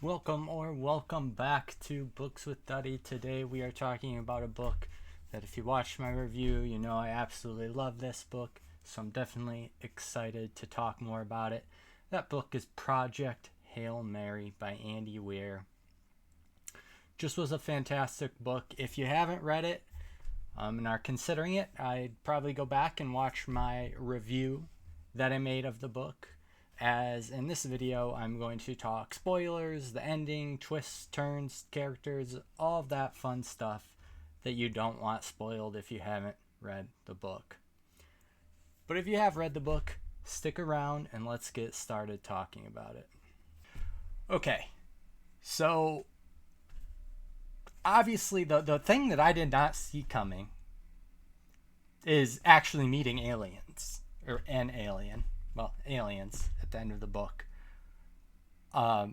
Welcome back to Books with Duddy. Today we are talking about a book that if you watched my review, you know I absolutely love this book, so I'm definitely excited to talk more about it. That book is Project Hail Mary by Andy Weir. Just was a fantastic book. If you haven't read it and are considering it, I'd probably go back and watch my review that I made of the book, as in this video I'm going to talk spoilers, the ending, twists, turns, characters, all of that fun stuff that you don't want spoiled if you haven't read the book. But if you have read the book, stick around and let's get started talking about it. Okay, so obviously the thing that I did not see coming is actually meeting aliens, or an alien. Well, aliens at the end of the book. I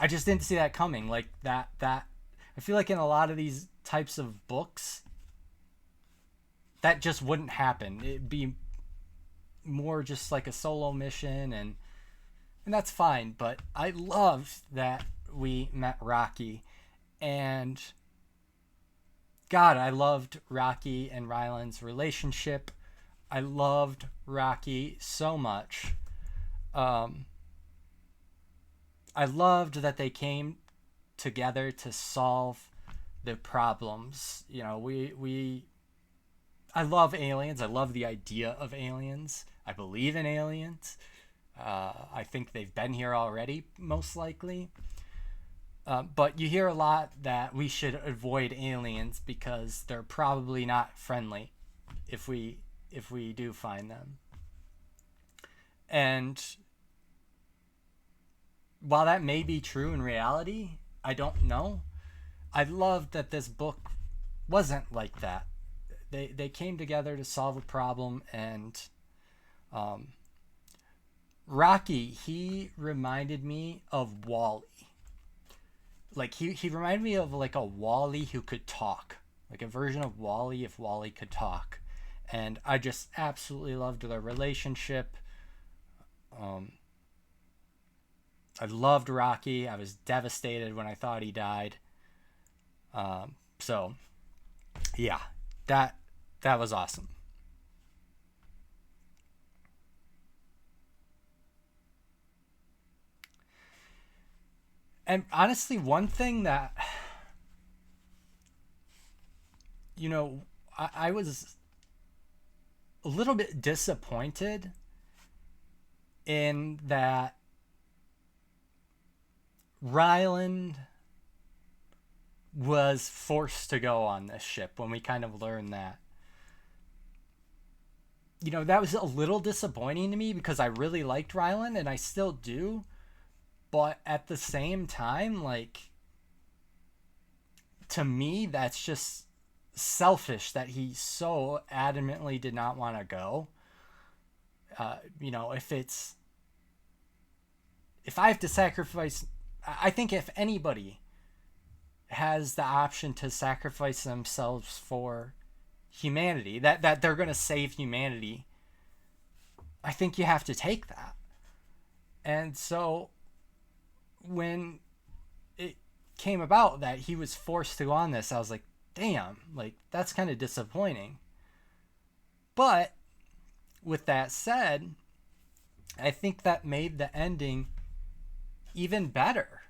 just didn't see that coming. Like that I feel like in a lot of these types of books, that just wouldn't happen. It'd be more just like a solo mission, and that's fine. But I loved that we met Rocky, and God, I loved Rocky and Ryland's relationship. I loved Rocky so much. I loved that they came together to solve the problems. You know, I love aliens. I love the idea of aliens. I believe in aliens. I think they've been here already, most likely. But you hear a lot that we should avoid aliens because they're probably not friendly if we do find them. And while that may be true in reality, I don't know. I loved that this book wasn't like that. They came together to solve a problem, and Rocky, he reminded me of Wally. Like he reminded me of like a Wally who could talk, like a version of Wally if Wally could talk. And I just absolutely loved their relationship. I loved Rocky. I was devastated when I thought he died. So, yeah, that was awesome. And honestly, one thing that, I was a little bit disappointed in that Ryland was forced to go on this ship when we kind of learned that. That was a little disappointing to me because I really liked Ryland and I still do. But at the same time, like, to me, that's just selfish that he so adamantly did not want to go. If I have to sacrifice, I think if anybody has the option to sacrifice themselves for humanity, that they're going to save humanity, I think you have to take that. And so when it came about that he was forced to go on this, I was like, damn, like, that's kind of disappointing. But with that said, I think that made the ending even better,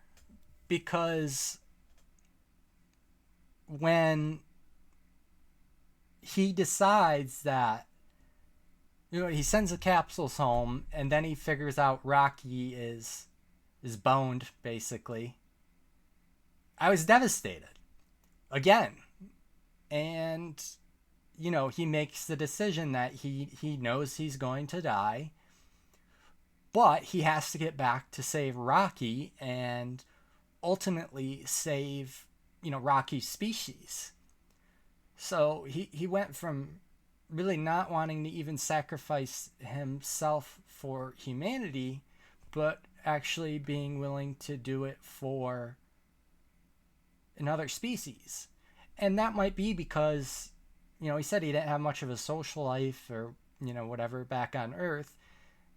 because when he decides that, he sends the capsules home, and then he figures out Rocky is boned, basically, I was devastated again. And he makes the decision that he knows he's going to die, but he has to get back to save Rocky and ultimately save Rocky's species. So he went from really not wanting to even sacrifice himself for humanity, but actually being willing to do it for another species. And that might be because, he said he didn't have much of a social life or, whatever back on Earth.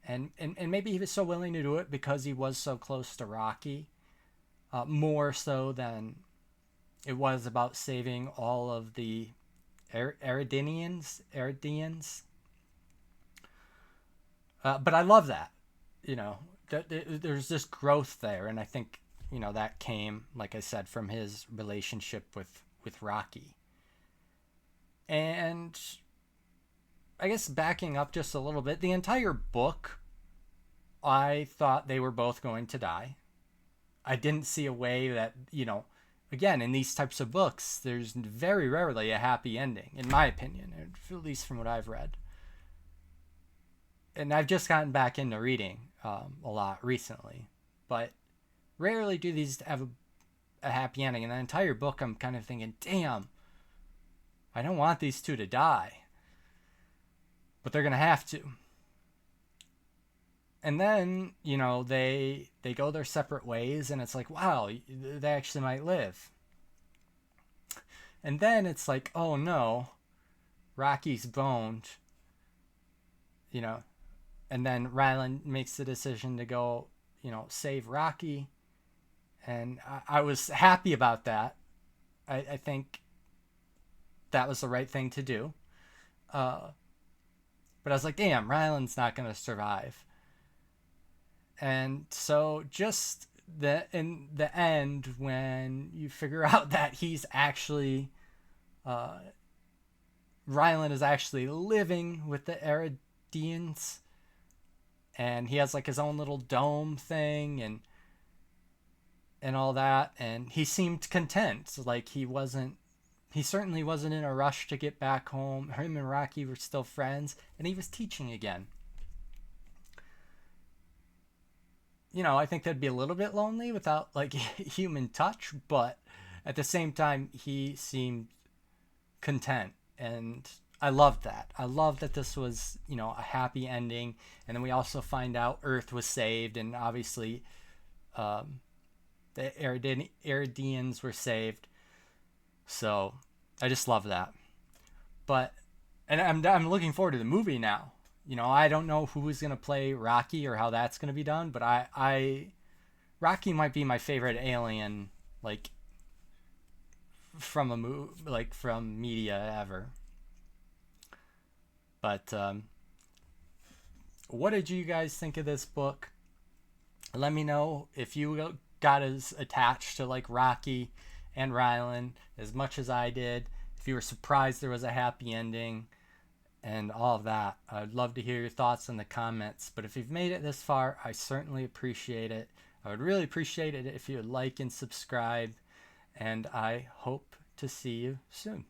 And maybe he was so willing to do it because he was so close to Rocky. more so than it was about saving all of the Eridinians. But I love that. There's this growth there, and I think that came, like I said, from his relationship with Rocky. And I guess backing up just a little bit, the entire book, I thought they were both going to die. I didn't see a way that, again, in these types of books, there's very rarely a happy ending, in my opinion, at least from what I've read. And I've just gotten back into reading a lot recently, but rarely do these have a happy ending. In the entire book, I'm kind of thinking, damn, I don't want these two to die, but they're going to have to. And then, they go their separate ways, and it's like, wow, they actually might live. And then it's like, oh no, Rocky's boned, and then Ryland makes the decision to go, save Rocky. And I was happy about that. I think that was the right thing to do. But I was like, damn, Ryland's not going to survive. And so just in the end, when you figure out that he's actually, Ryland is actually living with the Eridians, and he has like his own little dome thing and all that, and he seemed content. Like he certainly wasn't in a rush to get back home. Him and Rocky were still friends, and he was teaching again. I think that'd be a little bit lonely without like human touch, but at the same time, he seemed content, and I loved that. I loved that this was, a happy ending, and then we also find out Earth was saved, and obviously, the Eridians were saved. So I just love that. And I'm looking forward to the movie now. I don't know who's going to play Rocky or how that's going to be done, but Rocky might be my favorite alien, like, from a movie, like, from media ever. But, what did you guys think of this book? Let me know if you got as attached to, like, Rocky and Ryland as much as I did. If you were surprised there was a happy ending. And all of that. I'd love to hear your thoughts in the comments. But if you've made it this far, I certainly appreciate it. I would really appreciate it if you would like and subscribe. And I hope to see you soon.